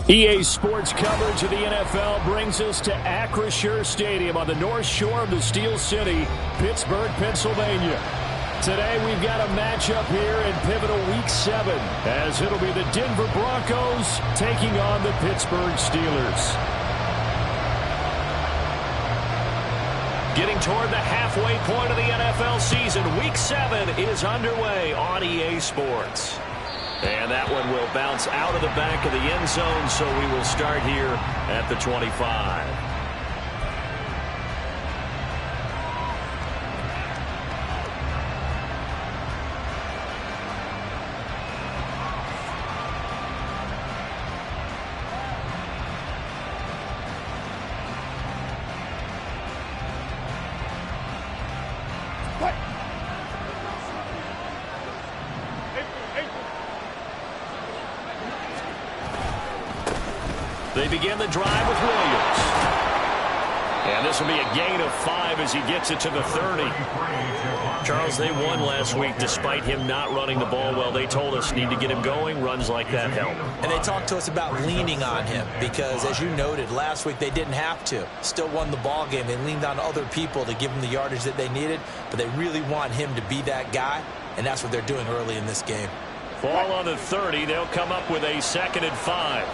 EA Sports coverage of the NFL brings us to Acrisure Stadium on the north shore of the Steel City, Pittsburgh, Pennsylvania. Today we've got a matchup here in pivotal Week 7, as it'll be the Denver Broncos taking on the Pittsburgh Steelers. Getting toward the halfway point of the NFL season, Week 7 is underway on EA Sports. And that one will bounce out of the back of the end zone, so we will start here at the 25. They begin the drive with Williams. And this will be a gain of 5 as he gets it to the 30. Charles, they won last week despite him not running the ball well. They told us need to get him going. Runs like that help. And they talked to us about leaning on him because, as you noted, last week they didn't have to. Still won the ball game. They leaned on other people to give them the yardage that they needed, but they really want him to be that guy, and that's what they're doing early in this game. Ball on the 30. They'll come up with a 2nd and 5.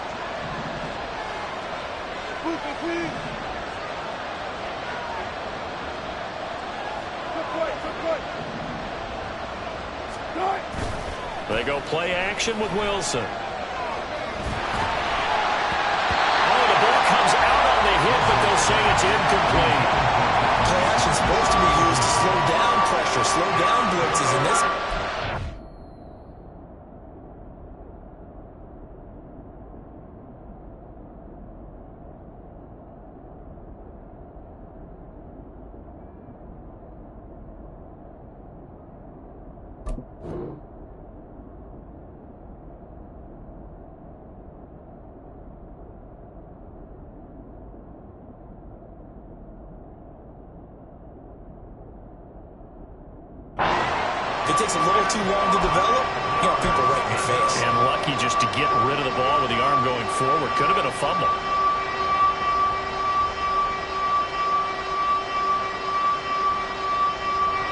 They go play action with Wilson. Oh, the ball comes out on the hit, but they'll say it's incomplete. Play action is supposed to be used to slow down pressure, slow down blitzes in this. It takes a little too long to develop, you know, people right in your face. And lucky just to get rid of the ball with the arm going forward. Could have been a fumble.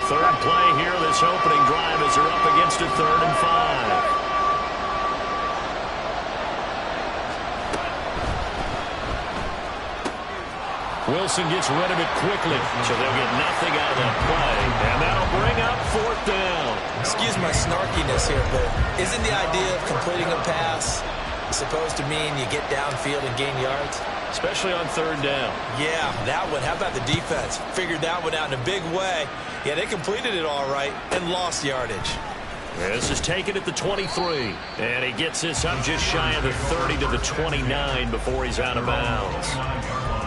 Third play here, this opening drive as they're up against a 3rd and 5. Wilson gets rid of it quickly, so they'll get nothing out of that play. And that'll bring up 4th down. Excuse my snarkiness here, but isn't the idea of completing a pass supposed to mean you get downfield and gain yards? Especially on 3rd down. Yeah, that one. How about the defense? Figured that one out in a big way. Yeah, they completed it all right and lost yardage. This is taken at the 23. And he gets this up just shy of the 30 to the 29 before he's out of bounds.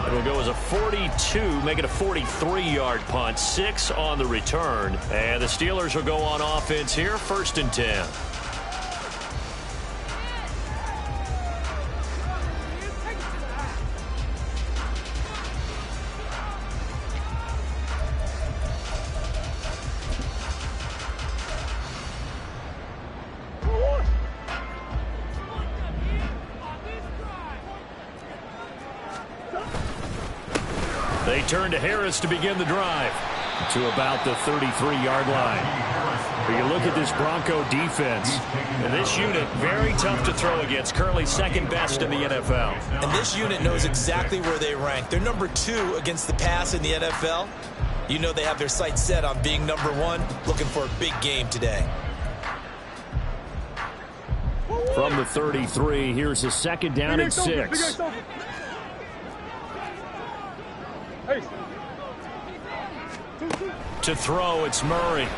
It'll go as a 42, make it a 43-yard punt, 6 on the return. And the Steelers will go on offense here, 1st and 10. They turn to Harris to begin the drive to about the 33-yard line. But you look at this Bronco defense, and this unit very tough to throw against, currently 2nd best in the NFL. And this unit knows exactly where they rank. They're number 2 against the pass in the NFL. You know they have their sights set on being number 1, looking for a big game today. From the 33, here's a 2nd down and 6. To throw, it's Murray.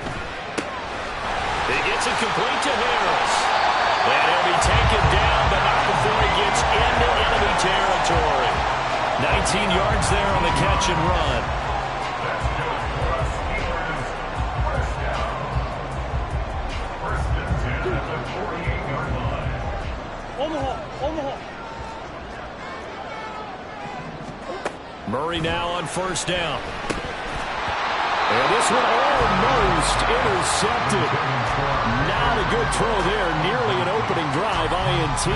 He gets it complete to Harris. And he'll be taken down, but not before he gets into enemy territory. 19 yards there on the catch and run. Murray now on 1st down. And this one almost intercepted. Not a good throw there. Nearly an opening drive INT.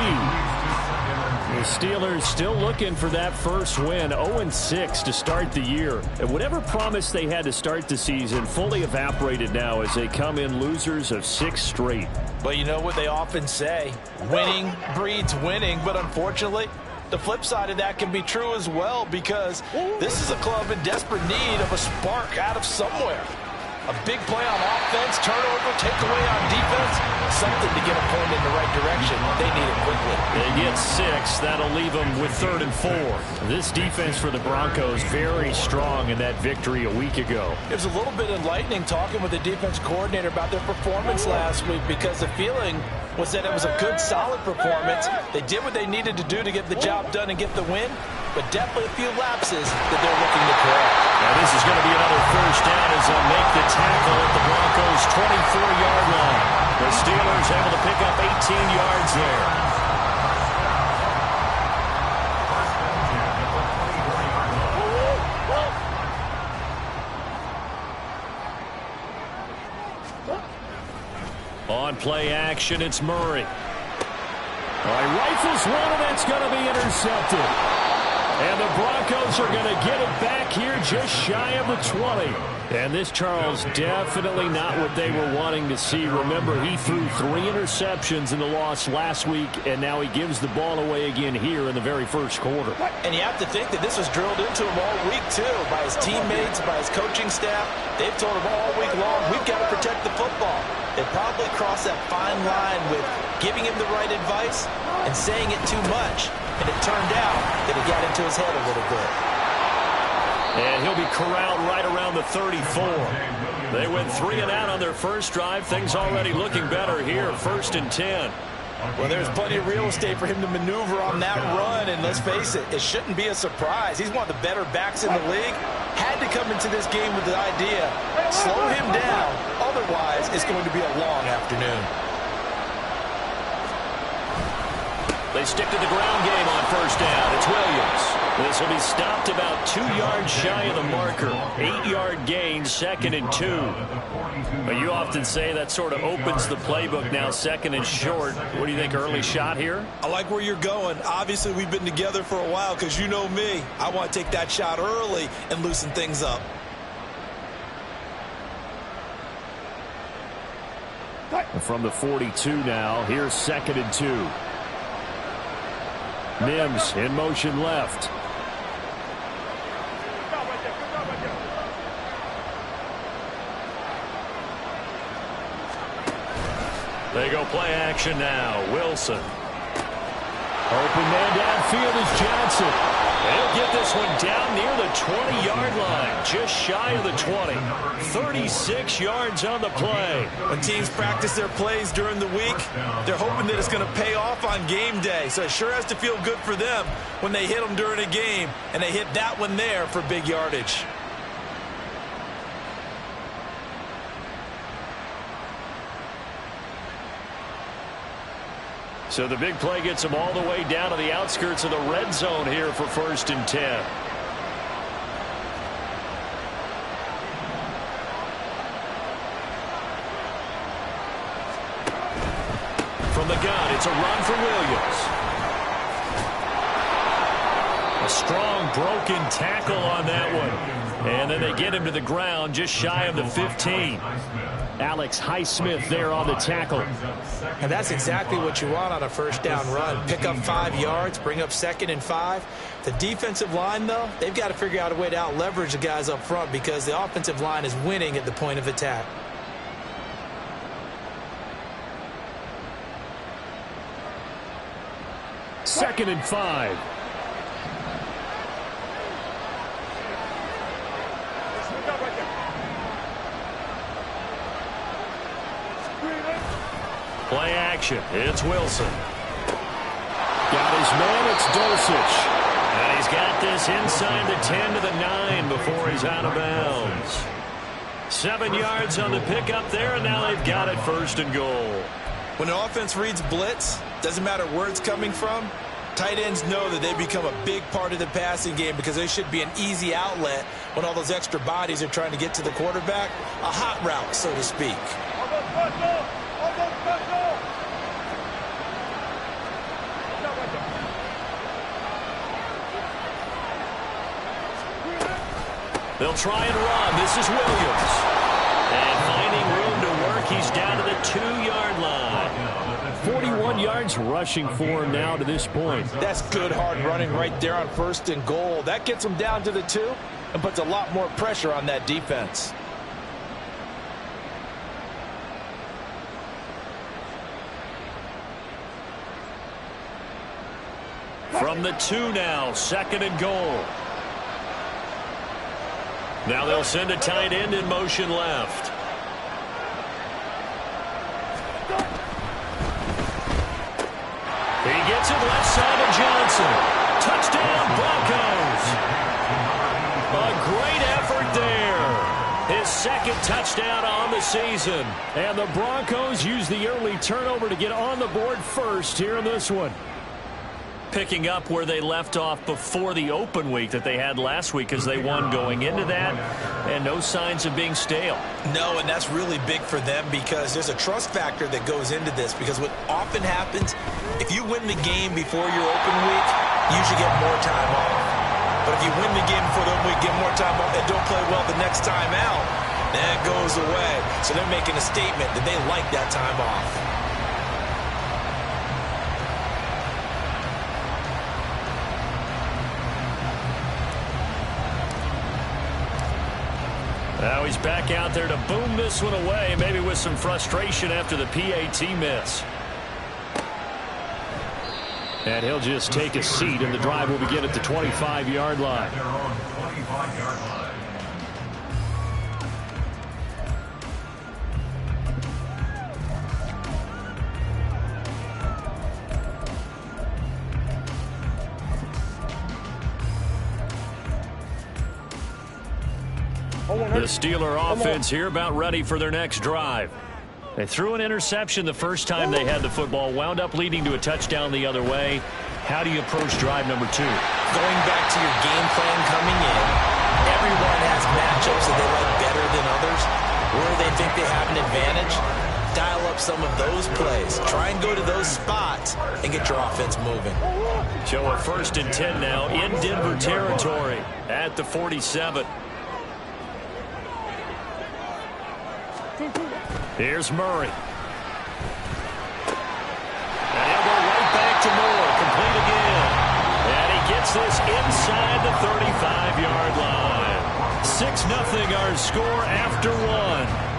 The Steelers still looking for that first win, 0-6 to start the year. And whatever promise they had to start the season fully evaporated now as they come in losers of 6 straight. But you know what they often say, winning breeds winning. But unfortunately, the flip side of that can be true as well, because this is a club in desperate need of a spark out of somewhere. A big play on offense, turnover, takeaway on defense, something to get a point in the right direction. They need it quickly. They get 6. That'll leave them with 3rd and 4. This defense for the Broncos very strong in that victory a week ago. It was a little bit enlightening talking with the defense coordinator about their performance last week, because the feeling was that it was a good, solid performance. They did what they needed to do to get the job done and get the win, but definitely a few lapses that they're looking to correct. Now this is going to be another first down as they'll make the tackle at the Broncos' 24-yard line. The Steelers able to pick up 18 yards there. On play action, it's Murray. All right, rifles one, and that's going to be intercepted. And the Broncos are going to get it back here just shy of the 20. And this, Charles, definitely not what they were wanting to see. Remember, he threw 3 interceptions in the loss last week, and now he gives the ball away again here in the very first quarter. And you have to think that this was drilled into him all week, too, by his teammates, by his coaching staff. They've told him all week long, we've got to protect the football. They probably crossed that fine line with giving him the right advice and saying it too much. And it turned out that it got into his head a little bit. And he'll be corralled right around the 34. They went 3 and out on their first drive. Things already looking better here, 1st and 10. Well, there's plenty of real estate for him to maneuver on that run. And let's face it, it shouldn't be a surprise. He's one of the better backs in the league. Had to come into this game with the idea, slow him down. Otherwise, it's going to be a long afternoon. They stick to the ground game on first down. It's Williams. This will be stopped about 2 yards shy of the marker. 8-yard gain, 2nd and 2. But you often say that sort of opens the playbook now, 2nd and short. What do you think, early shot here? I like where you're going. Obviously, we've been together for a while, because you know me. I want to take that shot early and loosen things up. From the 42 now, here's 2nd and 2. Mims in motion left. They go play action now. Wilson. Open man downfield is Johnson. They'll get this one down near the 20-yard line, just shy of the 20. 36 yards on the play. When teams practice their plays during the week, they're hoping that it's going to pay off on game day. So it sure has to feel good for them when they hit them during a game, and they hit that one there for big yardage. So the big play gets them all the way down to the outskirts of the red zone here for 1st and 10. From the gun, it's a run for Williams. A strong broken tackle on that one. And then they get him to the ground just shy of the 15. Alex Highsmith there on the tackle. And that's exactly what you want on a first down run. Pick up 5 yards, bring up 2nd and 5. The defensive line, though, they've got to figure out a way to out-leverage the guys up front, because the offensive line is winning at the point of attack. Second and 5. Play action. It's Wilson. Got his man. It's Dulcich. And he's got this inside the 10 to the 9 before he's out of bounds. 7 yards on the pickup there, and now they've got it 1st and goal. When an offense reads blitz, doesn't matter where it's coming from, tight ends know that they become a big part of the passing game, because they should be an easy outlet when all those extra bodies are trying to get to the quarterback. A hot route, so to speak. They'll try and run. This is Williams. And finding room to work, he's down to the 2-yard line. 41 yards rushing for him now to this point. That's good hard running right there on 1st and goal. That gets him down to the 2 and puts a lot more pressure on that defense. From the 2 now, 2nd and goal. Now they'll send a tight end in motion left. He gets it left side of Johnson. Touchdown, Broncos. A great effort there. His 2nd touchdown on the season. And the Broncos use the early turnover to get on the board first here in this one. Picking up where they left off before the open week that they had last week, as they won going into that, and no signs of being stale. No, and that's really big for them because there's a trust factor that goes into this, because what often happens, if you win the game before your open week, you should get more time off. But if you win the game before the open week, get more time off, and don't play well the next time out, that goes away. So they're making a statement that they like that time off. Now he's back out there to boom this one away, maybe with some frustration after the PAT miss. And he'll just take a seat, and the drive will begin at the 25-yard line. The Steeler offense here about ready for their next drive. They threw an interception the first time they had the football, wound up leading to a touchdown the other way. How do you approach drive number 2? Going back to your game plan coming in, everyone has matchups that they like better than others. Where they think they have an advantage, dial up some of those plays. Try and go to those spots and get your offense moving. So a 1st and 10 now in Denver territory at the 47. Here's Murray. And he'll go right back to Moore. Complete again. And he gets this inside the 35-yard line. 6-0 our score after 1.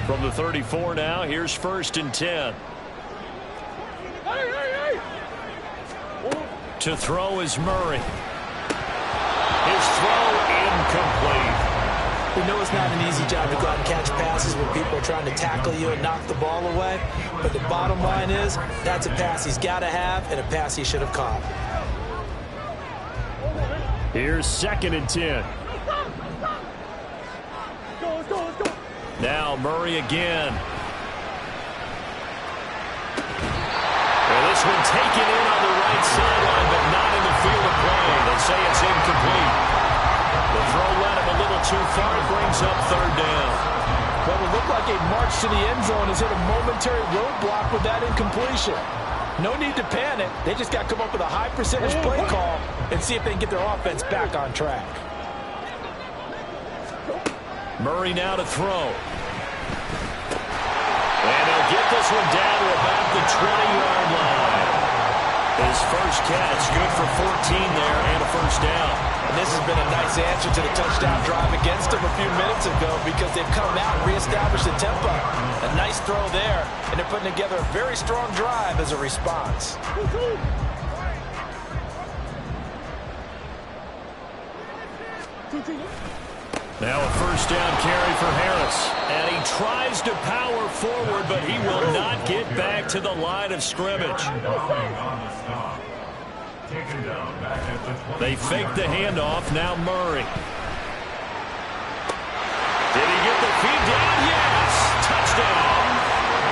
From the 34 now, here's 1st and 10. To throw is Murray. His throw incomplete. We know it's not an easy job to go out and catch passes when people are trying to tackle you and knock the ball away. But the bottom line is, that's a pass he's got to have and a pass he should have caught. Here's 2nd and 10. Now Murray again. Well, this one taken in on the right sideline, but not in the field of play. They say it's incomplete. The throw led him a little too far. It brings up 3rd down. Well, it looked like a march to the end zone has hit a momentary roadblock with that incompletion. No need to panic. They just got to come up with a high percentage play call and see if they can get their offense back on track. Murray now to throw. And he'll get this one down to about the 20-yard line. His first catch, good for 14 there and a 1st down. And this has been a nice answer to the touchdown drive against them a few minutes ago, because they've come out and reestablished the tempo. A nice throw there, and they're putting together a very strong drive as a response. Now a 1st down carry for Harris. And he tries to power forward, but he will not get back to the line of scrimmage. They fake the handoff. Now Murray. Did he get the feed down? Yes! Touchdown!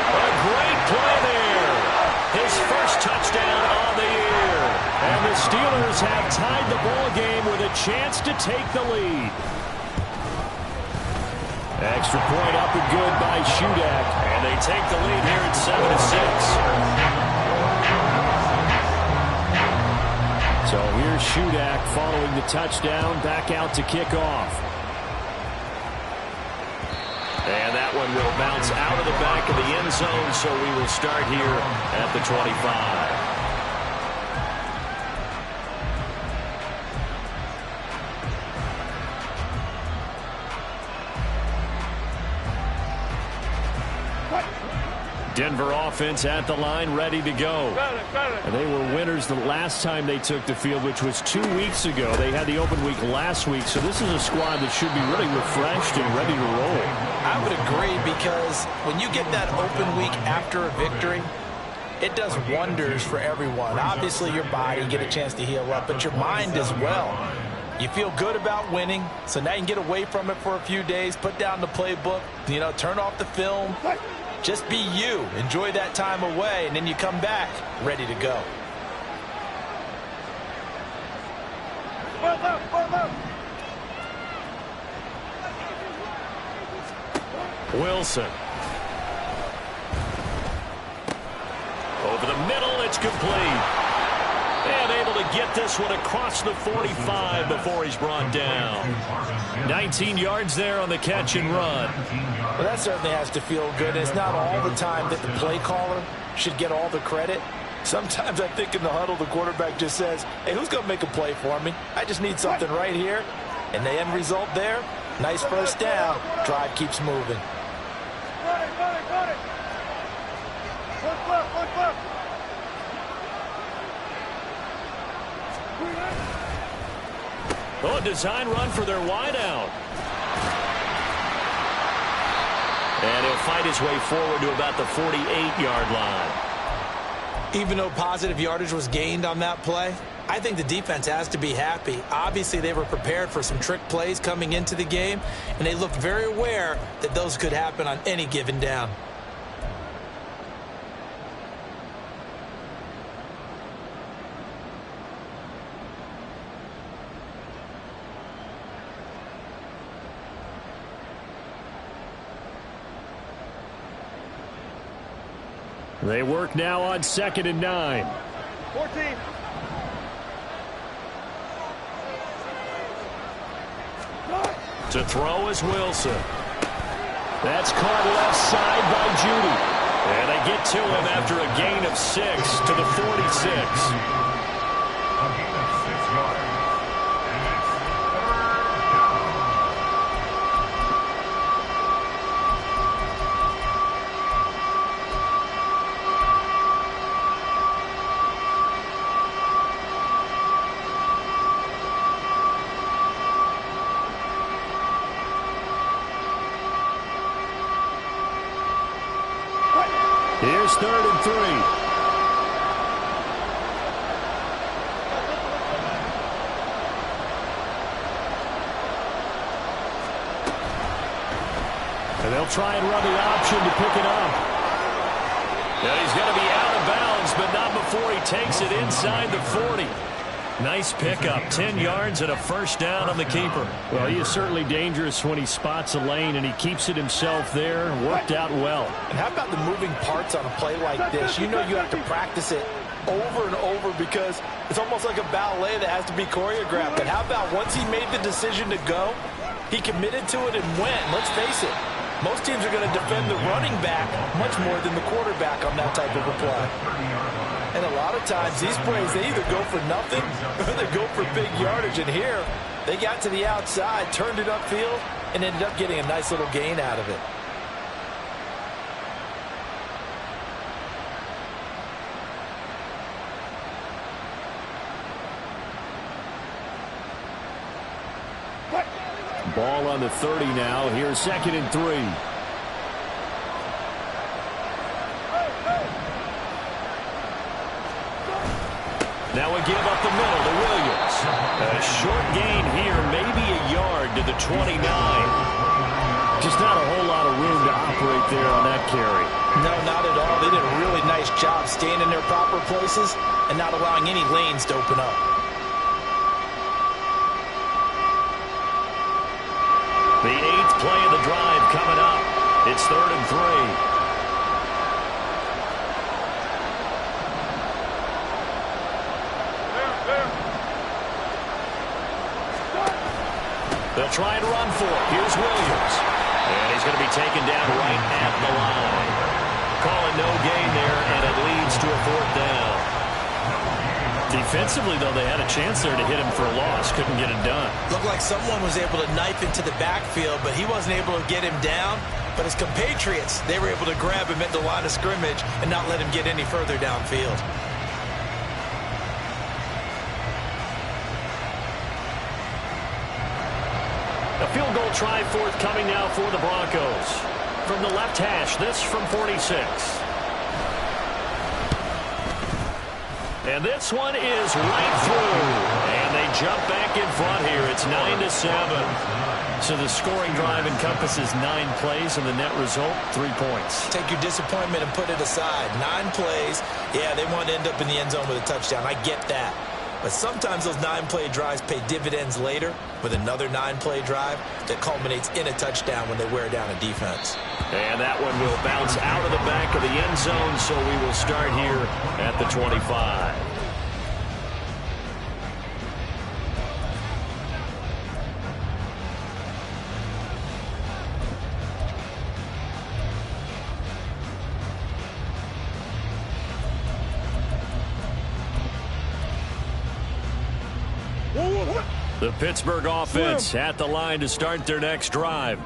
A great play there. His first touchdown on the The Steelers have tied the ball game with a chance to take the lead. Extra point up and good by Shudak. And they take the lead here at 7-6. So here's Shudak following the touchdown, back out to kick off. And that one will bounce out of the back of the end zone, so we will start here at the 25. Denver offense at the line, ready to go. And they were winners the last time they took the field, which was 2 weeks ago. They had the open week last week, so this is a squad that should be really refreshed and ready to roll. I would agree, because when you get that open week after a victory, it does wonders for everyone. Obviously, your body, get a chance to heal up, but your mind as well. You feel good about winning, so now you can get away from it for a few days, put down the playbook, turn off the film. Just be you. Enjoy that time away, and then you come back ready to go. Wilson. Over the middle, it's complete. And able to get this one across the 45 before he's brought down. 19 yards there on the catch and run. Well, that certainly has to feel good. It's not all the time that the play caller should get all the credit. Sometimes I think in the huddle, the quarterback just says, hey, who's going to make a play for me? I just need something right here. And the end result there, nice first down. Drive keeps moving. Oh, design run for their wideout. And he'll fight his way forward to about the 48-yard line. Even though positive yardage was gained on that play, I think the defense has to be happy. Obviously, they were prepared for some trick plays coming into the game, and they looked very aware that those could happen on any given down. They work now on 2nd and 9. 14. To throw is Wilson. That's caught left side by Judy. And they get to him after a gain of 6 to the 46. Here's 3rd and 3. And they'll try and run the option to pick it up. And he's going to be out of bounds, but not before he takes it inside the 40. Nice pickup, 10 yards and a first down on the keeper. Well, he is certainly dangerous when he spots a lane, and he keeps it himself there. Worked out well. And how about the moving parts on a play like this? You know you have to practice it over and over because it's almost like a ballet that has to be choreographed. But how about once he made the decision to go, he committed to it and went. Let's face it, most teams are going to defend the running back much more than the quarterback on that type of a play. And a lot of times, these plays, they either go for nothing or they go for big yardage. And here, they got to the outside, turned it upfield, and ended up getting a nice little gain out of it. Ball on the 30 now. Here's 2nd and 3. Now a give up the middle to Williams. A short gain here, maybe a yard to the 29. Just not a whole lot of room to operate there on that carry. No, not at all. They did a really nice job staying in their proper places and not allowing any lanes to open up. The 8th play of the drive coming up. It's 3rd and 3. They'll try and run for it. Here's Williams. And he's going to be taken down right at the line. Calling no gain there, and it leads to a 4th down. Defensively, though, they had a chance there to hit him for a loss. Couldn't get it done. Looked like someone was able to knife into the backfield, but he wasn't able to get him down. But his compatriots, they were able to grab him at the line of scrimmage and not let him get any further downfield. A field goal try forthcoming now for the Broncos. From the left hash, this from 46. And this one is right through. And they jump back in front here. It's 9-7. So the scoring drive encompasses 9 plays, and the net result, 3 points. Take your disappointment and put it aside. 9 plays. Yeah, they want to end up in the end zone with a touchdown. I get that. But sometimes those 9-play drives pay dividends later with another 9-play drive that culminates in a touchdown when they wear down a defense. And that one will bounce out of the back of the end zone, so we will start here at the 25. The Pittsburgh offense at the line to start their next drive.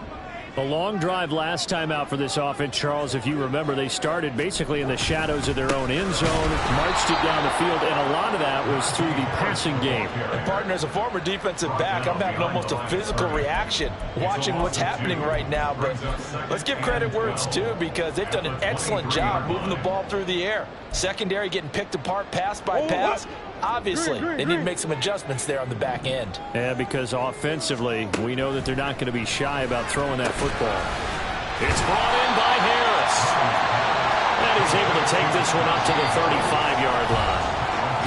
A long drive last time out for this offense, Charles. If you remember, they started basically in the shadows of their own end zone, marched it down the field, and a lot of that was through the passing game. And partner, as a former defensive back, I'm having almost a physical reaction watching what's happening right now. But let's give credit where it's due, because they've done an excellent job moving the ball through the air. Secondary getting picked apart pass by pass. Obviously, they need to make some adjustments there on the back end. Yeah, because offensively, we know that they're not going to be shy about throwing that football. It's brought in by Harris. And he's able to take this one up to the 35-yard line.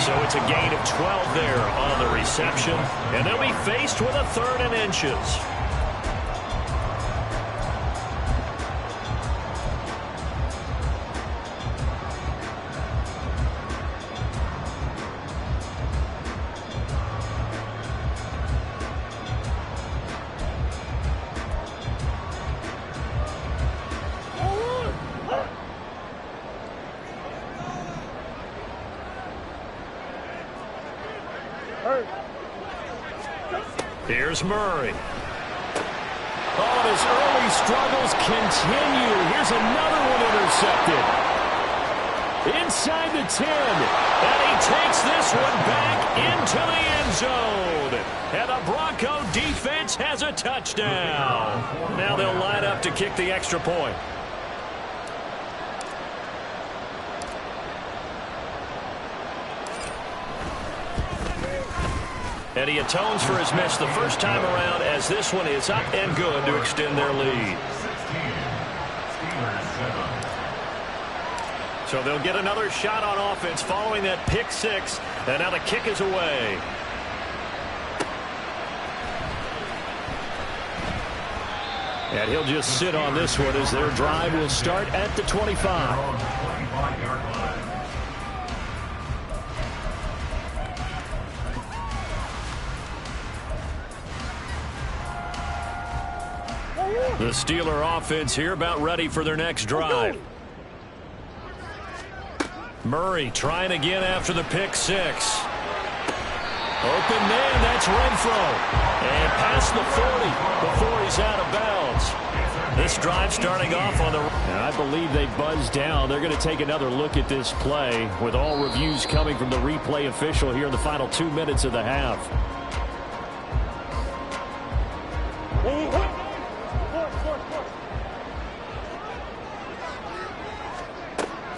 So it's a gain of 12 there on the reception. And they'll be faced with a 3rd and inches. Here's Murray. Oh, his early struggles continue. Here's another one intercepted. Inside the 10. And he takes this one back into the end zone. And the Bronco defense has a touchdown. Now they'll line up to kick the extra point. And he atones for his miss the first time around, as this one is up and good to extend their lead. So they'll get another shot on offense following that pick 6. And now the kick is away. And he'll just sit on this one as their drive will start at the 25. The Steeler offense here about ready for their next drive. Murray trying again after the pick 6. Open man, that's Renfro. And past the 40 before he's out of bounds. This drive starting off on the... And I believe they buzzed down. They're going to take another look at this play with all reviews coming from the replay official here in the final 2 minutes of the half.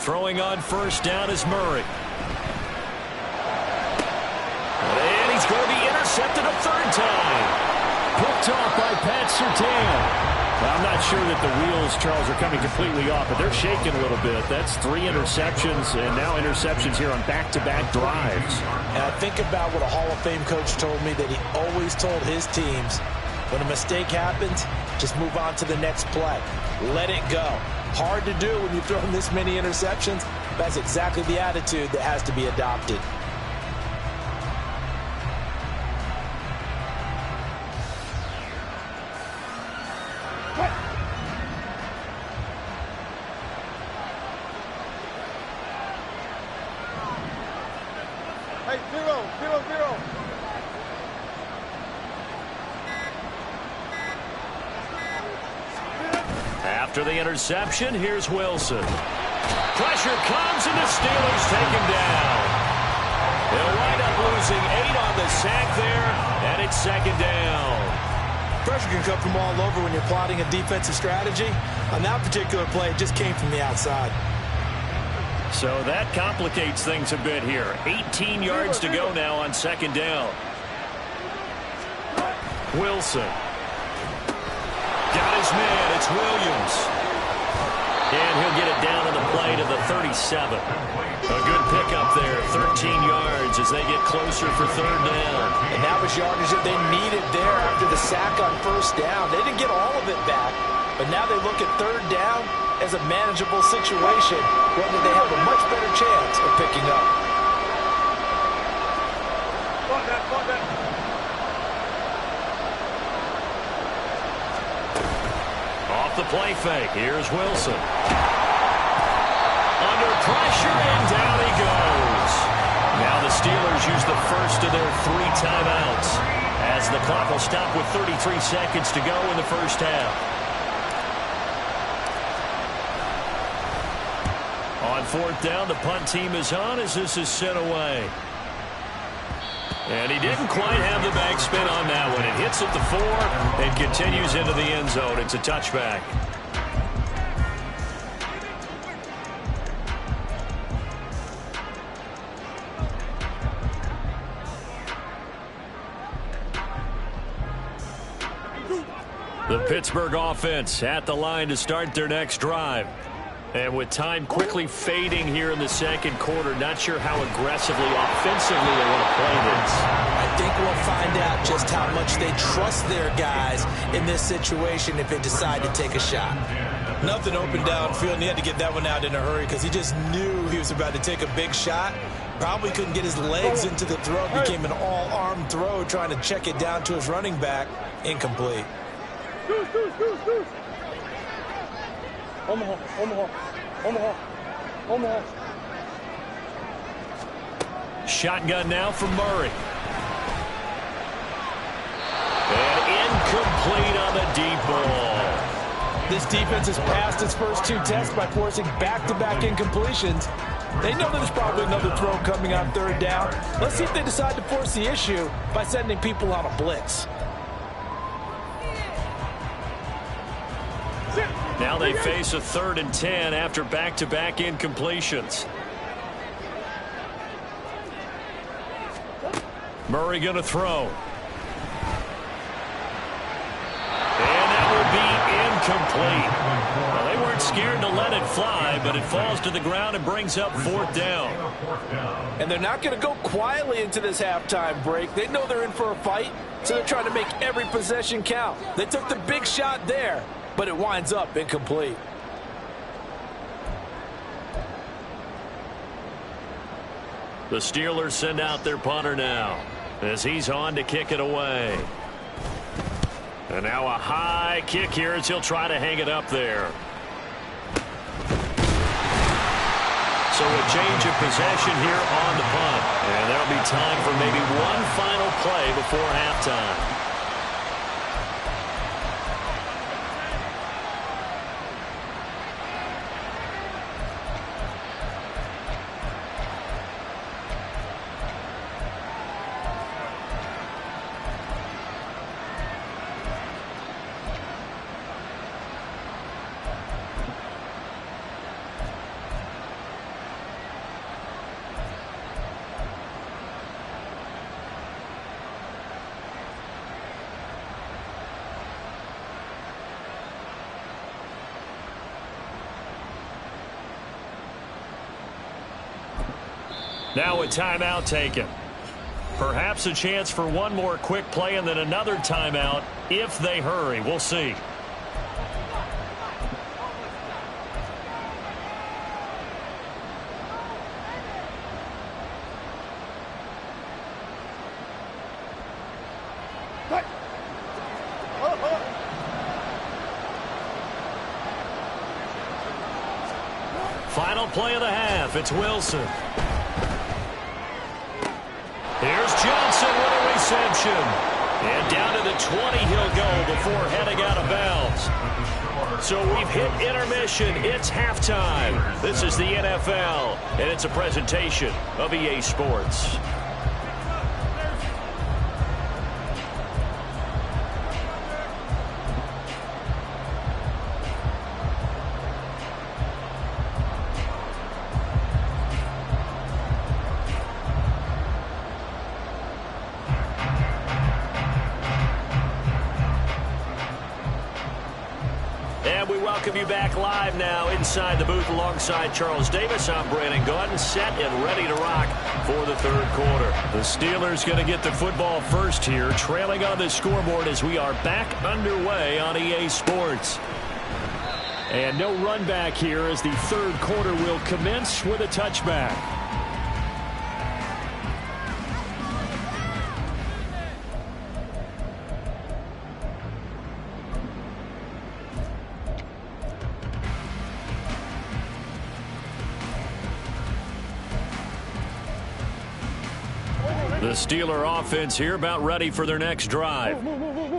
Throwing on first down is Murray. And he's going to be intercepted a 3rd time. Picked off by Pat Surtain. Well, I'm not sure that the wheels, Charles, are coming completely off, but they're shaking a little bit. That's 3 interceptions, and now interceptions here on back-to-back drives. And I think about what a Hall of Fame coach told me, that he always told his teams, when a mistake happens, just move on to the next play. Let it go. Hard to do when you've thrown this many interceptions. That's exactly the attitude that has to be adopted. Hey, 0-0-0. After the interception, here's Wilson. Pressure comes, and the Steelers take him down. They'll wind up losing 8 on the sack there, and it's 2nd down. Pressure can come from all over when you're plotting a defensive strategy. On that particular play, it just came from the outside. So that complicates things a bit here. 18 yards to go now on 2nd down. Wilson. Got his man. It's Williams. And he'll get it down on the play to the 37. A good pickup there. 13 yards as they get closer for 3rd down. And that was yardage that they needed there after the sack on 1st down. They didn't get all of it back, but now they look at 3rd down as a manageable situation, whether they have a much better chance of picking up. Off the play fake. Here's Wilson. Under pressure, and down he goes. Now the Steelers use the first of their 3 timeouts, as the clock will stop with 33 seconds to go in the 1st half. On 4th down, the punt team is on as this is sent away. And he didn't quite have the backspin on that one. It hits at the 4 and continues into the end zone. It's a touchback. The Pittsburgh offense at the line to start their next drive. And with time quickly fading here in the 2nd quarter, not sure how aggressively, offensively they want to play this. I think we'll find out just how much they trust their guys in this situation if they decide to take a shot. Nothing open downfield, and he had to get that one out in a hurry because he just knew he was about to take a big shot. Probably couldn't get his legs into the throw. It became an all-arm throw, trying to check it down to his running back. Incomplete. Omaha. Shotgun now from Murray. And incomplete on the deep ball. This defense has passed its first 2 tests by forcing back-to-back incompletions. They know that there's probably another throw coming on 3rd down. Let's see if they decide to force the issue by sending people on a blitz. Now they face a 3rd and 10 after back-to-back incompletions. Murray going to throw. And that will be incomplete. Well, they weren't scared to let it fly, but it falls to the ground and brings up 4th down. And they're not going to go quietly into this halftime break. They know they're in for a fight, so they're trying to make every possession count. They took the big shot there, but it winds up incomplete. The Steelers send out their punter now as he's on to kick it away. And now a high kick here as he'll try to hang it up there. So a change of possession here on the punt. And there'll be time for maybe one final play before halftime. Now a timeout taken. Perhaps a chance for one more quick play and then another timeout if they hurry. We'll see. Final play of the half. It's Wilson. Here's Johnson with a reception. And down to the 20 he'll go before heading out of bounds. So we've hit intermission. It's halftime. This is the NFL, and it's a presentation of EA Sports. Welcome you back live now inside the booth alongside Charles Davis. I'm Brandon Gaudin, set and ready to rock for the third quarter. The Steelers going to get the football first here, trailing on the scoreboard as we are back underway on EA Sports. And no run back here as the third quarter will commence with a touchback. The Steeler offense here about ready for their next drive.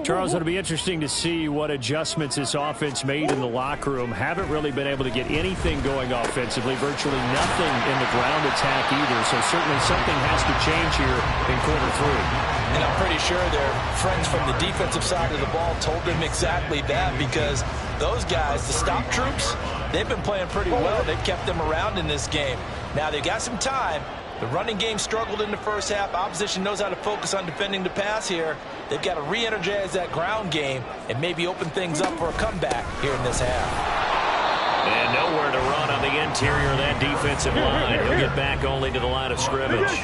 Charles, it'll be interesting to see what adjustments this offense made in the locker room. Haven't really been able to get anything going offensively, virtually nothing in the ground attack either. So certainly something has to change here in quarter three. And I'm pretty sure their friends from the defensive side of the ball told them exactly that, because those guys, the stop troops, they've been playing pretty well. They've kept them around in this game. Now they've got some time. The running game struggled in the first half. Opposition knows how to focus on defending the pass here. They've got to re-energize that ground game and maybe open things up for a comeback here in this half. And nowhere to run on the interior of that defensive line. He'll get back only to the line of scrimmage.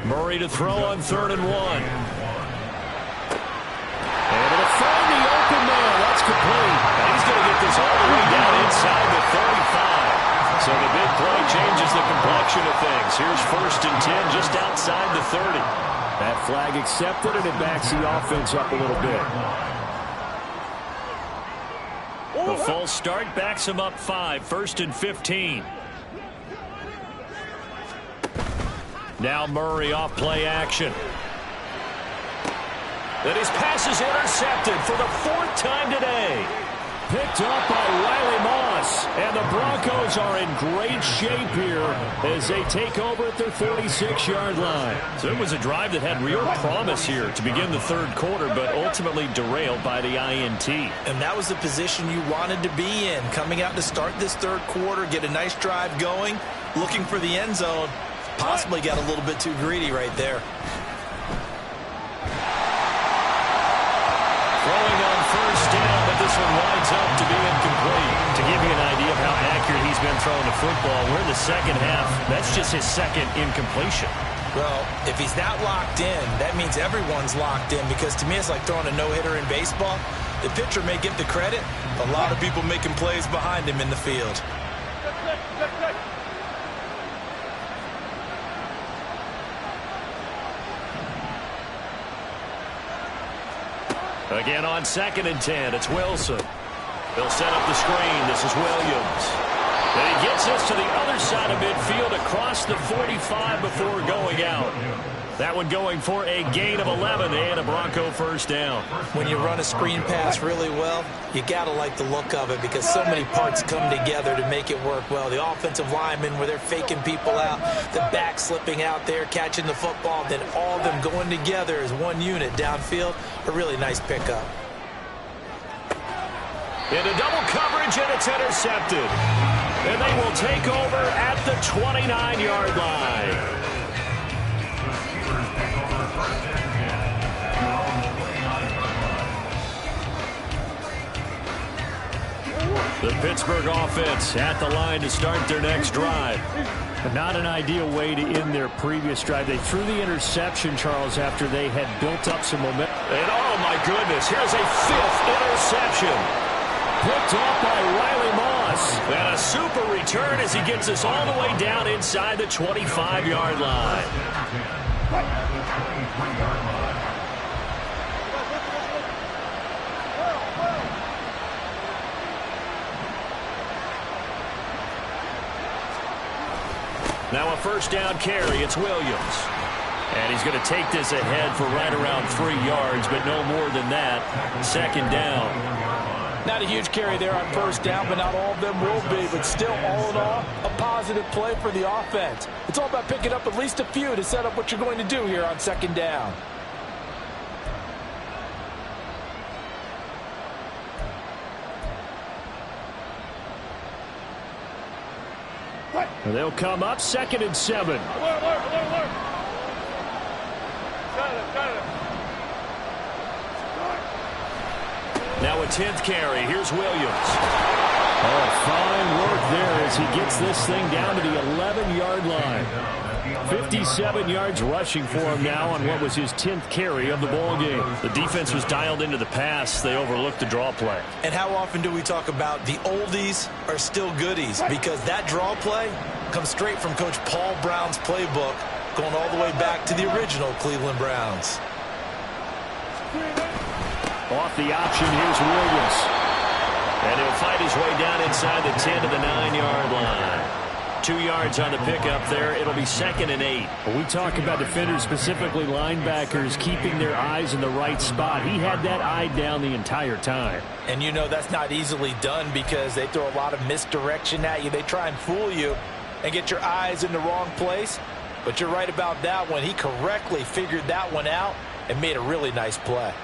Murray to throw on 3rd and 1. Able to find the open man. That's complete. And he's going to get this all the way down inside the 35. So the big play changes the complexion of things. Here's 1st and 10 just outside the 30. That flag accepted, and it backs the offense up a little bit. The full start backs him up 5. 1st and 15. Now Murray off play action. And his pass is intercepted for the 4th time today. Picked up by Riley Moss. And the Broncos are in great shape here as they take over at their 46-yard line. So it was a drive that had real promise here to begin the third quarter, but ultimately derailed by the INT. And that was the position you wanted to be in. Coming out to start this third quarter, get a nice drive going, looking for the end zone. Possibly got a little bit too greedy right there. Throwing on 1st down, but this one winds up to be incomplete. To give you an idea of how accurate he's been throwing the football, we're in the second half. That's just his second incompletion. Well, if he's not locked in, that means everyone's locked in, because to me it's like throwing a no-hitter in baseball. The pitcher may get the credit. A lot of people making plays behind him in the field. Again on 2nd and 10, it's Wilson. They'll set up the screen. This is Williams. And he gets us to the other side of midfield across the 45 before going out. That one going for a gain of 11 and a Bronco 1st down. When you run a screen pass really well, you got to like the look of it, because so many parts come together to make it work well. The offensive linemen, where they're faking people out, the back slipping out there, catching the football, then all of them going together as one unit downfield. A really nice pickup. Into double coverage, and it's intercepted. And they will take over at the 29-yard line. The Pittsburgh offense at the line to start their next drive. Not an ideal way to end their previous drive. They threw the interception, Charles, after they had built up some momentum. And oh my goodness, here's a 5th interception. Picked off by Riley Moss. And a super return as he gets us all the way down inside the 25-yard line. Now a first down carry. It's Williams. And he's going to take this ahead for right around 3 yards, but no more than that. Second down. Not a huge carry there on first down, but not all of them will be. But still, all in all, a positive play for the offense. It's all about picking up at least a few to set up what you're going to do here on second down. They'll come up 2nd and 7. Alert. Now a 10th carry. Here's Williams. Oh, fine work there as he gets this thing down to the 11-yard line. 57 yards rushing for him now on what was his 10th carry of the ball game. The defense was dialed into the pass. They overlooked the draw play. And how often do we talk about the oldies are still goodies? Because that draw play comes straight from Coach Paul Brown's playbook, going all the way back to the original Cleveland Browns. Off the option, here's Williams. And he'll fight his way down inside the 10 to the 9-yard line. 2 yards on the pickup there. It'll be 2nd and 8. When we talk about defenders, specifically linebackers, keeping their eyes in the right spot, he had that eye down the entire time. And you know that's not easily done because they throw a lot of misdirection at you. They try and fool you and get your eyes in the wrong place. But you're right about that one. He correctly figured that one out and made a really nice play.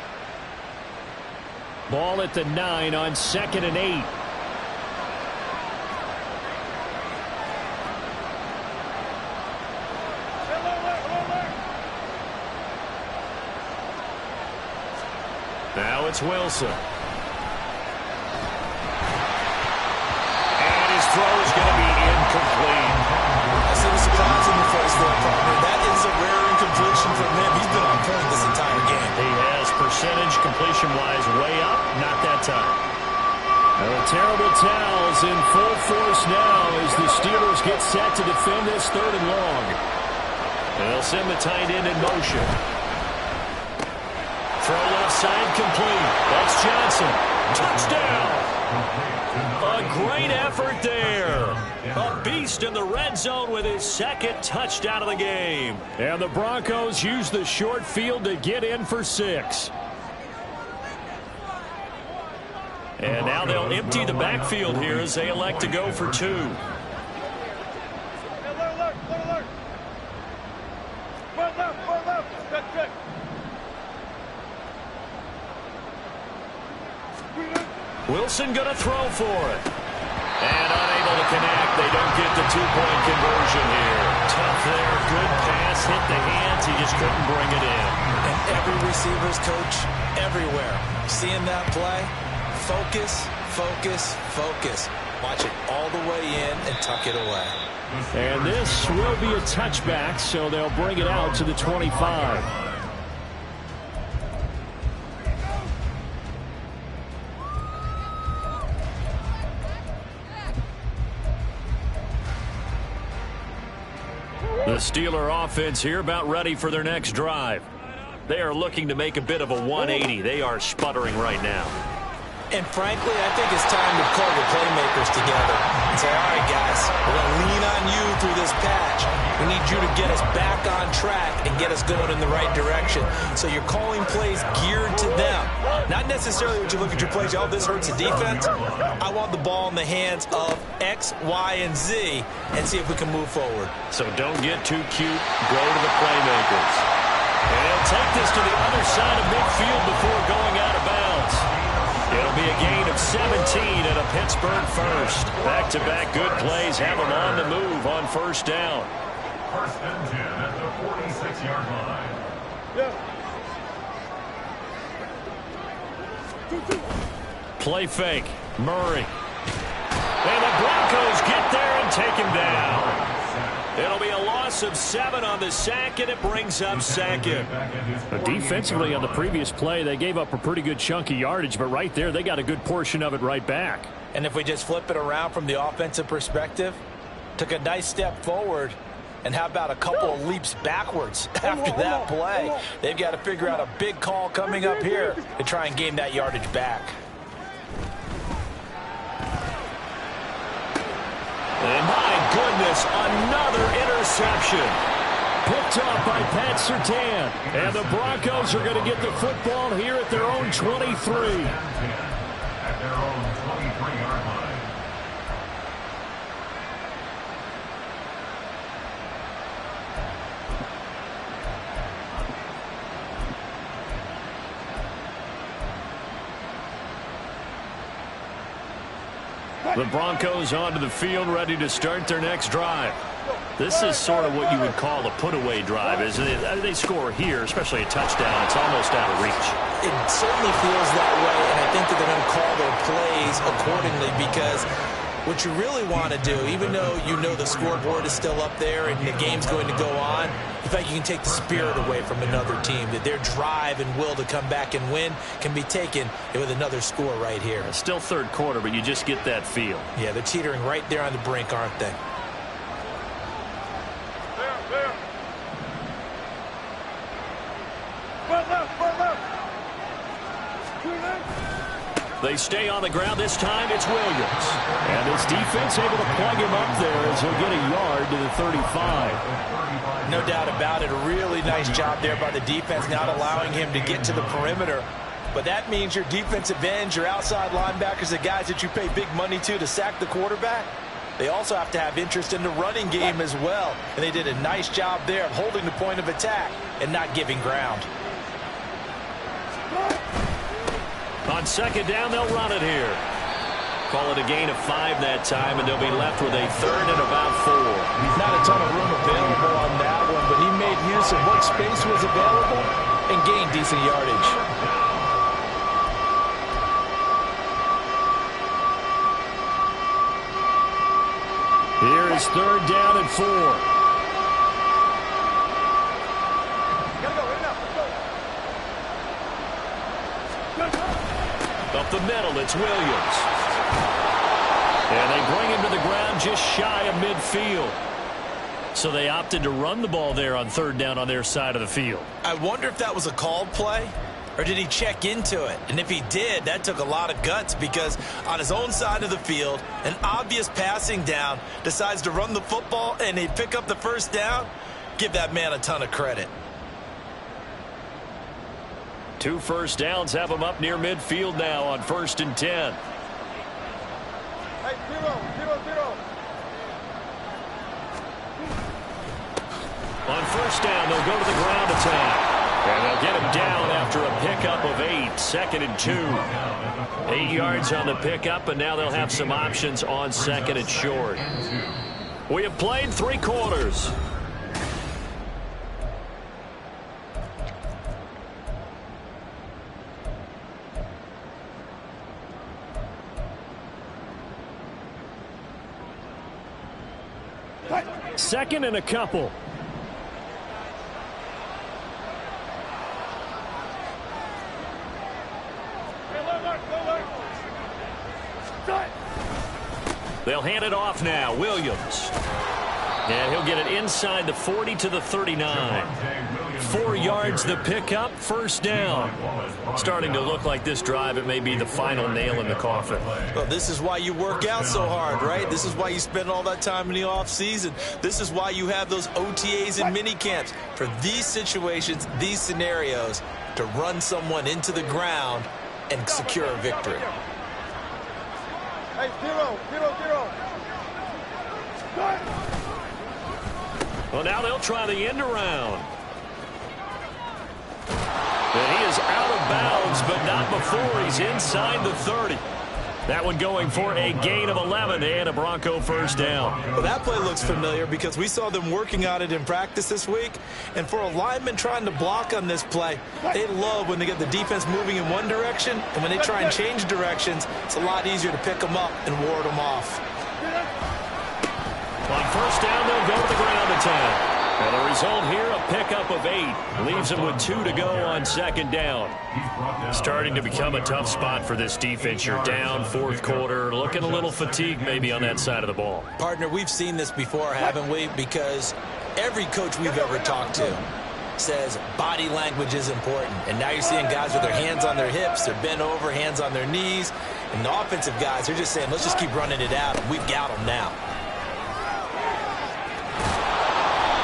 Ball at the 9 on 2nd and 8. Now it's Wilson. And his throw is going to be incomplete. I see the surprise in your face there, partner. That is a rare incompletion from him. He's been on point this entire game. He has percentage completion-wise way up. Not that time. Terrible towels in full force now as the Steelers get set to defend this 3rd and long. They'll send the tight end in motion. Throw left side complete. That's Johnson. Touchdown. A great effort there. A beast in the red zone with his 2nd touchdown of the game. And the Broncos use the short field to get in for 6. And now they'll empty the backfield here as they elect to go for 2. Alert. Run left. Good. Wilson going to throw for it. And unable to connect. They don't get the 2-point conversion here. Tough there. Good pass. Hit the hands. He just couldn't bring it in. And every receiver's coach everywhere. Seeing that play, focus. Watch it all the way in and tuck it away. And this will be a touchback, so they'll bring it out to the 25. The Steeler offense here about ready for their next drive. They are looking to make a bit of a 180. They are sputtering right now. And frankly, I think it's time to call your playmakers together and say, all right, guys, we're going to lean on you through this patch. We need you to get us back on track and get us going in the right direction. So you're calling plays geared to them. Not necessarily when you look at your plays, oh, this hurts the defense. I want the ball in the hands of X, Y, and Z and see if we can move forward. So don't get too cute. Go to the playmakers. And he'll take this to the other side of midfield before going out of bounds. It'll be a gain of 17 and a Pittsburgh first. Back-to-back good plays have them on the move on first down. 1st and 10 at the 46-yard line. Play fake. Murray. the Broncos get there and take him down. It'll be a loss of 7 on the sack, and it brings up second. Defensively on the previous play, they gave up a pretty good chunk of yardage, but right there, they got a good portion of it right back. And if we just flip it around from the offensive perspective, took a nice step forward, and how about a couple of leaps backwards after that play? They've got to figure out a big call coming up here to try and gain that yardage back. And my goodness, another interception. Picked off by Pat Surtain. And the Broncos are going to get the football here at their own 23. At their own 23-yard line. The Broncos onto the field, ready to start their next drive. This is sort of what you would call a put-away drive, isn't it? They score here, especially a touchdown. It's almost out of reach. It certainly feels that way, and I think that they're going to call their plays accordingly, because what you really want to do, even though you know the scoreboard is still up there and the game's going to go on, in fact, you can take the spirit away from another team, that their drive and will to come back and win can be taken with another score right here. It's still third quarter, but you just get that feel. Yeah, they're teetering right there on the brink, aren't they? There. One left. They stay on the ground. This time it's Williams. And this defense able to plug him up there as he'll get a yard to the 35. No doubt about it. A really nice job there by the defense, not allowing him to get to the perimeter. But that means your defensive ends, your outside linebackers, the guys that you pay big money to sack the quarterback, they also have to have interest in the running game as well. And they did a nice job there of holding the point of attack and not giving ground. On second down, they'll run it here. Call it a gain of 5 that time, and they'll be left with a third and about 4. Not a ton of room available on that one, but he made use of what space was available and gained decent yardage. Here is third down and 4. Up the middle, it's Williams. And they bring him to the ground just shy of midfield. So they opted to run the ball there on third down on their side of the field. I wonder if that was a called play, or did he check into it? And if he did, that took a lot of guts, because on his own side of the field, an obvious passing down, decides to run the football and they pick up the first down. Give that man a ton of credit. 2 first downs have them up near midfield now on 1st and 10. Hey, 0. On first down, they'll go to the ground attack. And they'll get him down after a pickup of 8. 2nd and 2. 8 yards on the pickup, and now they'll have some options on 2nd and short. We have played 3 quarters. Second and a couple. They'll hand it off now. Williams. And he'll get it inside the 40 to the 39. 4 yards the pickup, first down. Starting to look like this drive, it may be the final nail in the coffin. Well, this is why you work out so hard, right? This is why you spend all that time in the offseason. This is why you have those OTAs and mini camps. For these situations, these scenarios, to run someone into the ground and secure a victory. Hey, 0. Well, now they'll try the end around. And he is out of bounds, but not before he's inside the 30. That one going for a gain of 11 and a Bronco first down. Well, that play looks familiar because we saw them working on it in practice this week. And for a lineman trying to block on this play, they love when they get the defense moving in one direction. And when they try and change directions, it's a lot easier to pick them up and ward them off. On first down, they'll go to the ground to 10. And the result here, a pickup of 8. Leaves them with 2 to go on second down. Starting to become a tough spot for this defense. You're down fourth quarter, looking a little fatigued maybe on that side of the ball. Partner, we've seen this before, haven't we? Because every coach we've ever talked to says body language is important. And now you're seeing guys with their hands on their hips, they're bent over, hands on their knees. And the offensive guys, they're just saying, let's just keep running it out. We've got them now.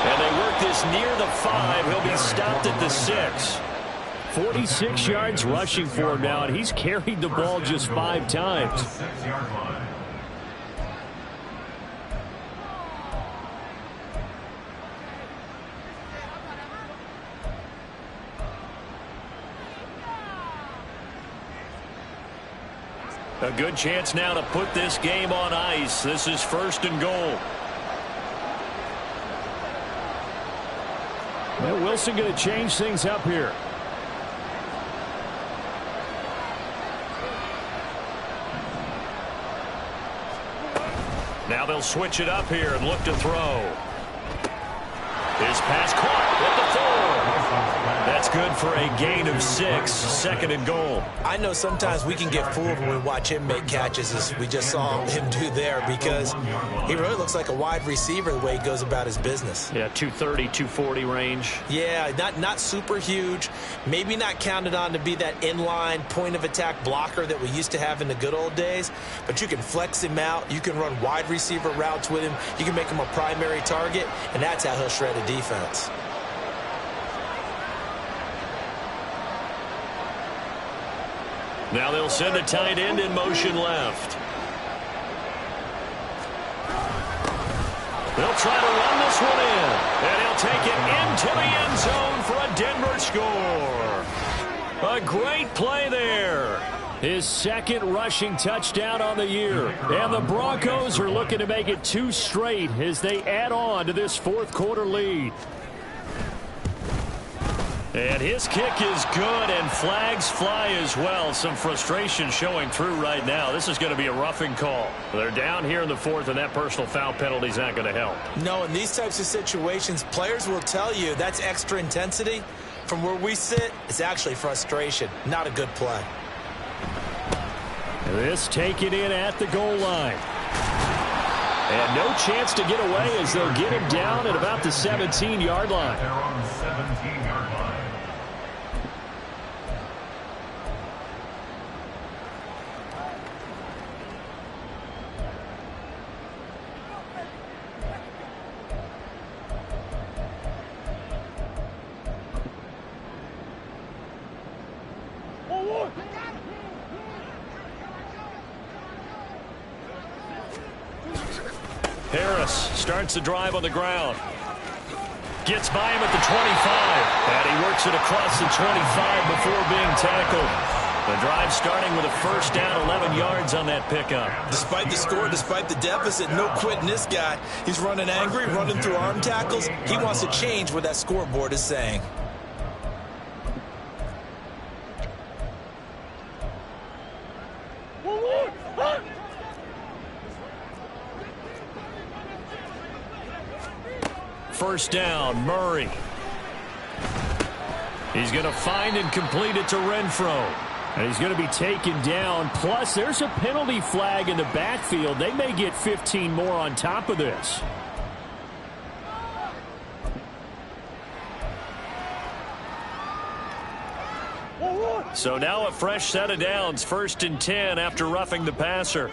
And they work this near the 5. He'll be stopped at the 6. 46 yards rushing for him now, and he's carried the ball just 5 times. A good chance now to put this game on ice. This is first and goal. Well, Wilson going to change things up here. Now they'll switch it up here and look to throw. His pass caught at the 4. That's good for a gain of 6. Second and goal. I know sometimes we can get fooled when we watch him make catches, as we just saw him do there, because he really looks like a wide receiver the way he goes about his business. Yeah, 230, 240 range. Yeah, not super huge. Maybe not counted on to be that inline point-of-attack blocker that we used to have in the good old days, but you can flex him out. You can run wide receiver routes with him. You can make him a primary target, and that's how he'll shred a defense. Now they'll send a tight end in motion left. They'll try to run this one in. And he'll take it into the end zone for a Denver score. A great play there. His second rushing touchdown on the year. And the Broncos are looking to make it 2 straight as they add on to this fourth quarter lead. And his kick is good, and flags fly as well. Some frustration showing through right now. This is going to be a roughing call. They're down here in the 4th, and that personal foul penalty is not going to help. No, in these types of situations, players will tell you that's extra intensity. From where we sit, it's actually frustration. Not a good play. This taken in at the goal line. And no chance to get away as they'll get him down at about the 17-yard line. They're on the 17-yard line. Harris starts the drive on the ground. Gets by him at the 25. And he works it across the 25 before being tackled. The drive starting with a first down, 11 yards on that pickup. Despite the score, despite the deficit, no quitting this guy. He's running angry, running through arm tackles. He wants to change what that scoreboard is saying. First down, Murray. He's going to find and complete it to Renfro. And he's going to be taken down. Plus, there's a penalty flag in the backfield. They may get 15 more on top of this. So now a fresh set of downs. 1st and 10 after roughing the passer.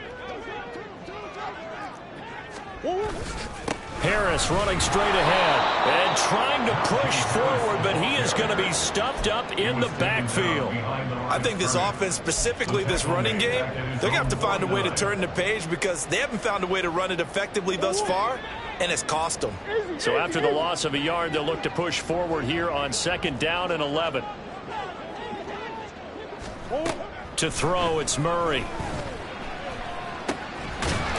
Harris running straight ahead and trying to push forward, but he is going to be stuffed up in the backfield. I think this offense, specifically this running game, they're going to have to find a way to turn the page because they haven't found a way to run it effectively thus far, and it's cost them. So after the loss of a yard, they'll look to push forward here on 2nd down and 11. To throw, it's Murray.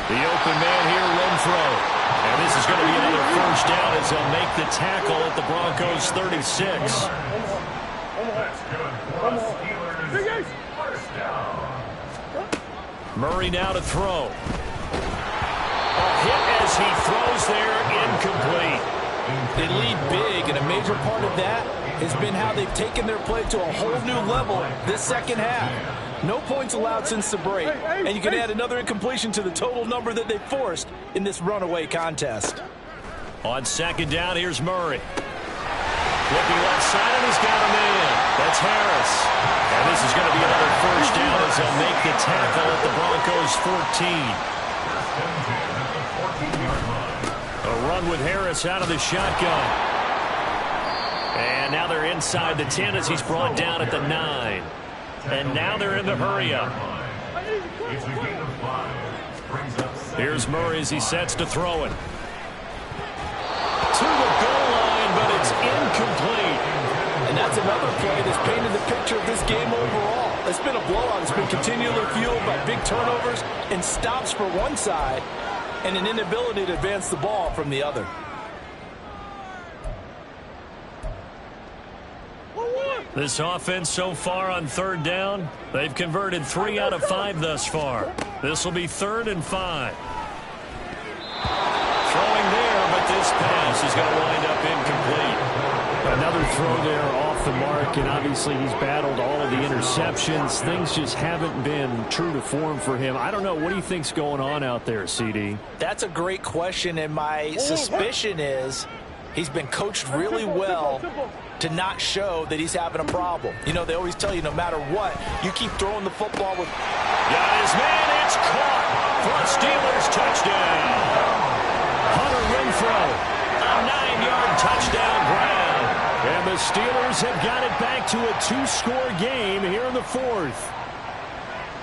The open man here, Renfro. And this is going to be another first down as they'll make the tackle at the Broncos' 36. That's good. Steelers, first down. Murray now to throw. as he throws there, incomplete. They lead big, and a major part of that has been how they've taken their play to a whole new level this second half. No points allowed since the break, and you can add another incompletion to the total number that they forced in this runaway contest. On second down, here's Murray. Looking left side, and he's got a man. That's Harris. And this is going to be another first down as they'll make the tackle at the Broncos' 14. A run with Harris out of the shotgun. And now they're inside the 10 as he's brought down at the 9. And now they're in the hurry-up. Here's Murray as he sets to throw it. To the goal line, but it's incomplete. And that's another play that's painted the picture of this game overall. It's been a blowout. It's been continually fueled by big turnovers and stops for one side and an inability to advance the ball from the other. This offense so far on third down, they've converted 3 out of 5 thus far. This will be 3rd and 5. Throwing there, but this pass is going to wind up incomplete. Another throw there off the mark, and obviously he's battled all of the interceptions. Things just haven't been true to form for him. I don't know. What do you think's going on out there, CD? That's a great question, and my suspicion is he's been coached really well to not show that he's having a problem. You know, they always tell you no matter what, you keep throwing the football with... Got his man, it's caught for a Steelers touchdown. Hunter Renfrow, a 9-yard touchdown grab. And the Steelers have got it back to a 2-score game here in the 4th.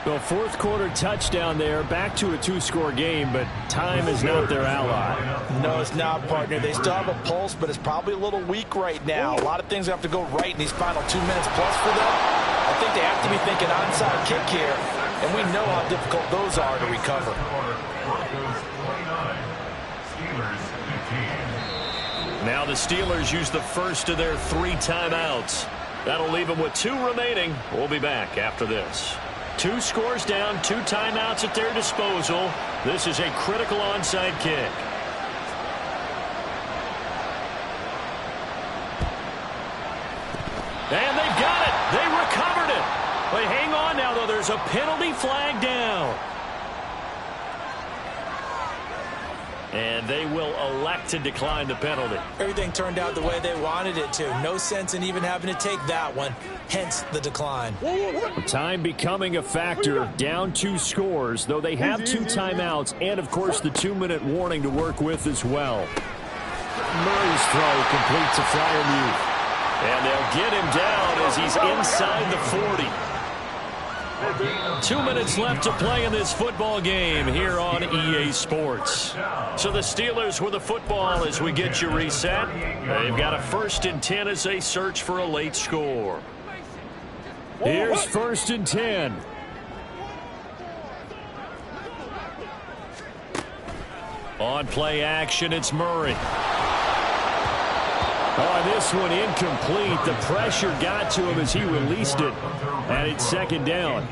The 4th quarter touchdown there, back to a 2-score game, but time is not their ally. No, it's not, partner. They still have a pulse, but it's probably a little weak right now. A lot of things have to go right in these final 2 minutes plus for them. I think they have to be thinking onside kick here, and we know how difficult those are to recover. Now the Steelers use the first of their 3 timeouts. That'll leave them with 2 remaining. We'll be back after this. 2 scores down, 2 timeouts at their disposal. This is a critical onside kick. And they've got it. They recovered it. But hang on now, though. There's a penalty flag down. And they will elect to decline the penalty. Everything turned out the way they wanted it to. No sense in even having to take that one. Hence the decline. Time becoming a factor. Down 2 scores, though they have 2 timeouts and, of course, the 2-minute warning to work with as well. Murray's throw completes a Freiermuth. And they'll get him down as he's inside the 40. 2 minutes left to play in this football game here on EA Sports. So the Steelers with the football as we get you reset. They've got a 1st and 10 as they search for a late score. Here's 1st and 10. On play action, it's Murray. Oh, this one incomplete. The pressure got to him as he released it. And it's 2nd down.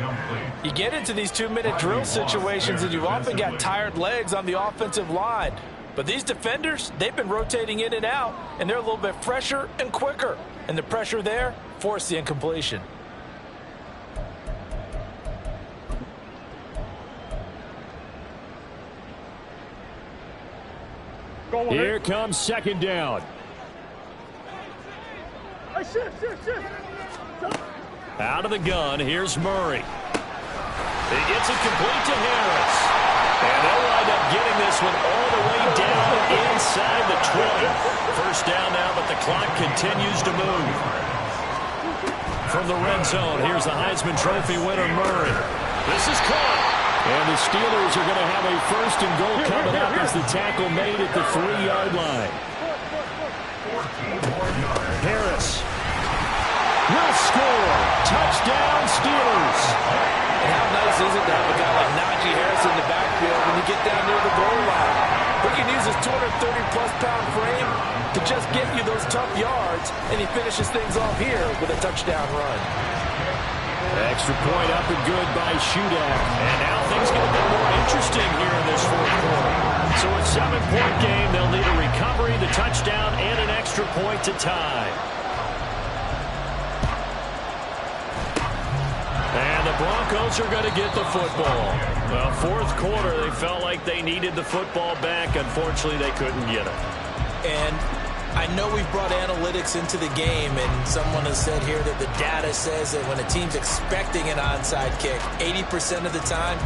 You get into these 2-minute drill situations and you've often got tired legs on the offensive line. But these defenders, they've been rotating in and out, and they're a little bit fresher and quicker. And the pressure there forced the incompletion. Here comes 2nd down. Out of the gun, here's Murray. He gets it complete to Harris. And they'll wind up getting this one all the way down inside the 20. 1st down now, but the clock continues to move. From the red zone, here's the Heisman Trophy winner, Murray. This is caught. And the Steelers are going to have a 1st and goal coming up as the tackle made at the 3-yard line. Harris will score. Touchdown, Steelers. And how nice is it to have a guy like Najee Harris in the backfield when you get down near the goal line? He can use his 230-plus pound frame to just get you those tough yards, and he finishes things off here with a touchdown run. Extra point up and good by Shudak. And now things get a bit more interesting here in this 4th quarter. So a 7-point game. They'll need a recovery, the touchdown, and an extra point to tie. And the Broncos are going to get the football. Well, fourth quarter, they felt like they needed the football back. Unfortunately, they couldn't get it. And I know we've brought analytics into the game, and someone has said here that the data says that when a team's expecting an onside kick, 80% of the time,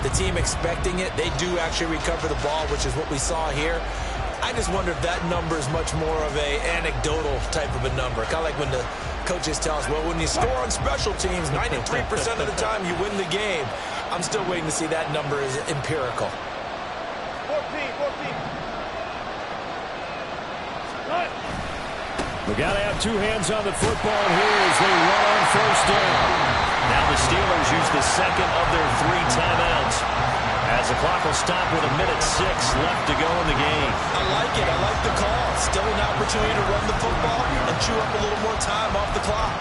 the team expecting it, they do actually recover the ball, which is what we saw here. I just wonder if that number is much more of a anecdotal type of a number. Kind of like when the coaches tell us, well, when you score on special teams, 93% of the time you win the game. I'm still waiting to see that number is empirical. 14. We got to have two hands on the football here as they run on first down. Now the Steelers use the second of their 3 timeouts as the clock will stop with 1:06 left to go in the game. I like it. I like the call. Still an opportunity to run the football and chew up a little more time off the clock.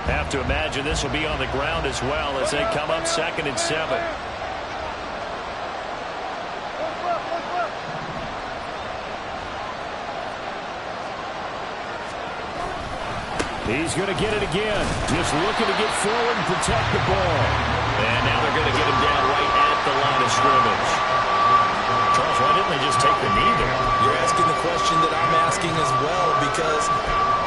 Have to imagine this will be on the ground as well as they come up 2nd and 7. He's going to get it again. Just looking to get forward and protect the ball. And now they're going to get him down right at the line of scrimmage. Charles, why didn't they just take the knee there? You're asking the question that I'm asking as well, because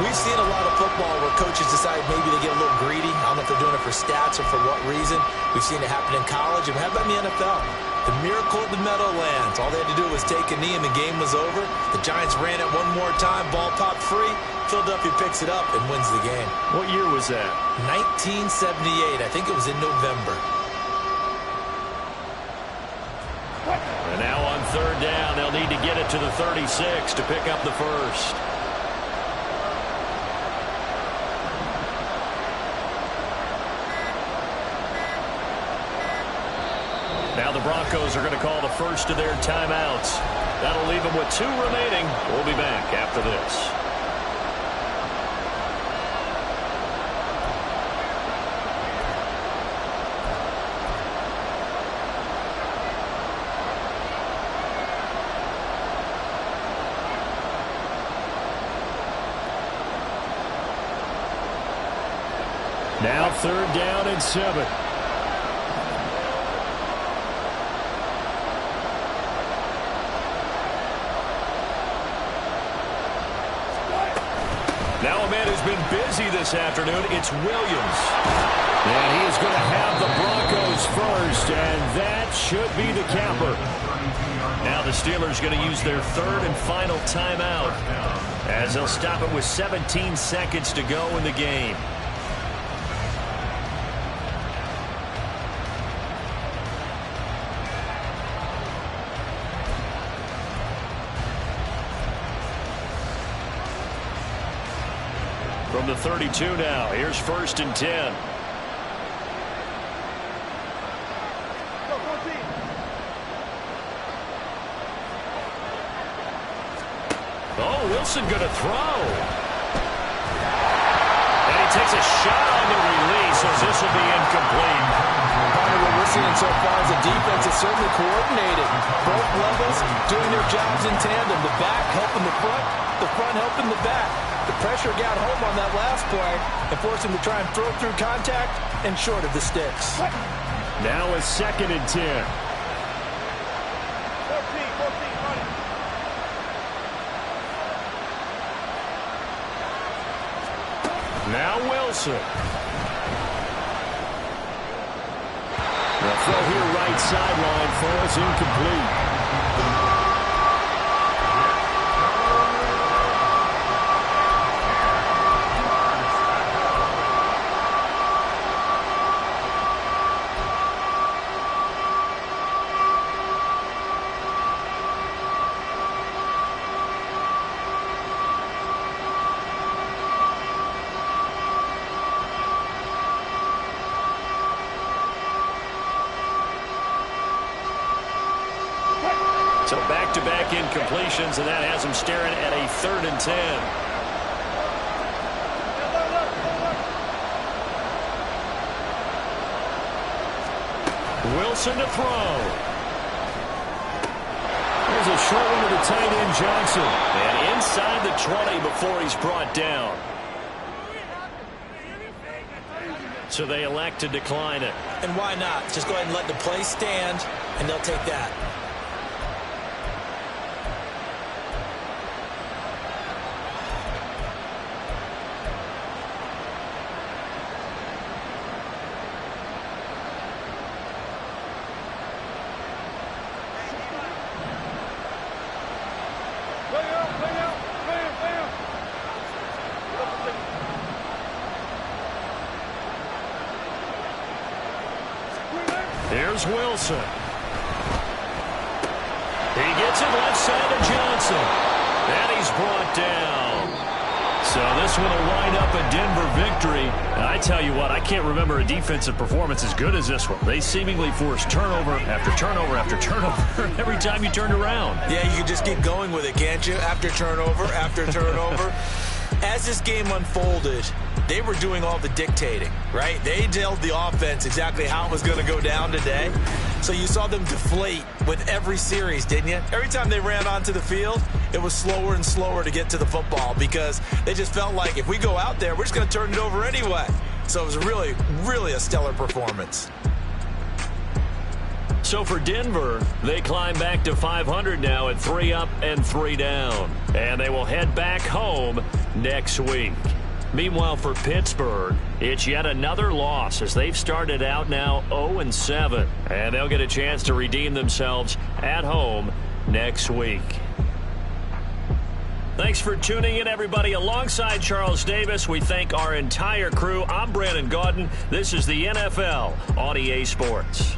we've seen a lot of football where coaches decide maybe they get a little greedy. I don't know if they're doing it for stats or for what reason. We've seen it happen in college, and how about in the NFL? The miracle of the Meadowlands. All they had to do was take a knee, and the game was over. The Giants ran it one more time. Ball popped free. Philadelphia picks it up and wins the game. What year was that? 1978. I think it was in November. And now on 3rd down, they'll need to get it to the 36 to pick up the first. Now the Broncos are going to call the first of their timeouts. That'll leave them with 2 remaining. We'll be back after this. Now 3rd down and 7. Now a man who's been busy this afternoon, it's Williams. And he is going to have the Broncos first, and that should be the capper. Now the Steelers going to use their 3rd and final timeout as they'll stop it with 17 seconds to go in the game. From the 32 now, here's 1st and 10. Oh, Wilson going to throw. And he takes a shot on the release as this will be incomplete. Part of what we're seeing so far is the defense is certainly coordinated. Both levels doing their jobs in tandem. The back helping the front helping the back. The pressure got home on that last play and forced him to try and throw through contact and short of the sticks. Now a 2nd and 10. 14, money. Now Wilson. The throw here right sideline falls incomplete. So back-to-back incompletions, and that has him staring at a 3rd and 10. Wilson to throw. Here's a short one to the tight end, Johnson. And inside the 20 before he's brought down. So they elect to decline it. And why not? Just go ahead and let the play stand, and they'll take that. Here's Wilson. He gets it left side to Johnson. And he's brought down. So this one will wind up a Denver victory. And I tell you what, I can't remember a defensive performance as good as this one. They seemingly forced turnover after turnover after turnover every time you turned around. Yeah, you can just keep going with it, can't you? After turnover, after turnover. As this game unfolded, they were doing all the dictating, right? They told the offense exactly how it was going to go down today. So you saw them deflate with every series, didn't you? Every time they ran onto the field, it was slower and slower to get to the football because they just felt like if we go out there, we're just going to turn it over anyway. So it was really, really a stellar performance. So for Denver, they climb back to 500 now at 3 up and 3 down. And they will head back home next week. Meanwhile, for Pittsburgh, it's yet another loss as they've started out now 0-7. And they'll get a chance to redeem themselves at home next week. Thanks for tuning in, everybody. Alongside Charles Davis, we thank our entire crew. I'm Brandon Gaudin. This is the NFL on EA Sports.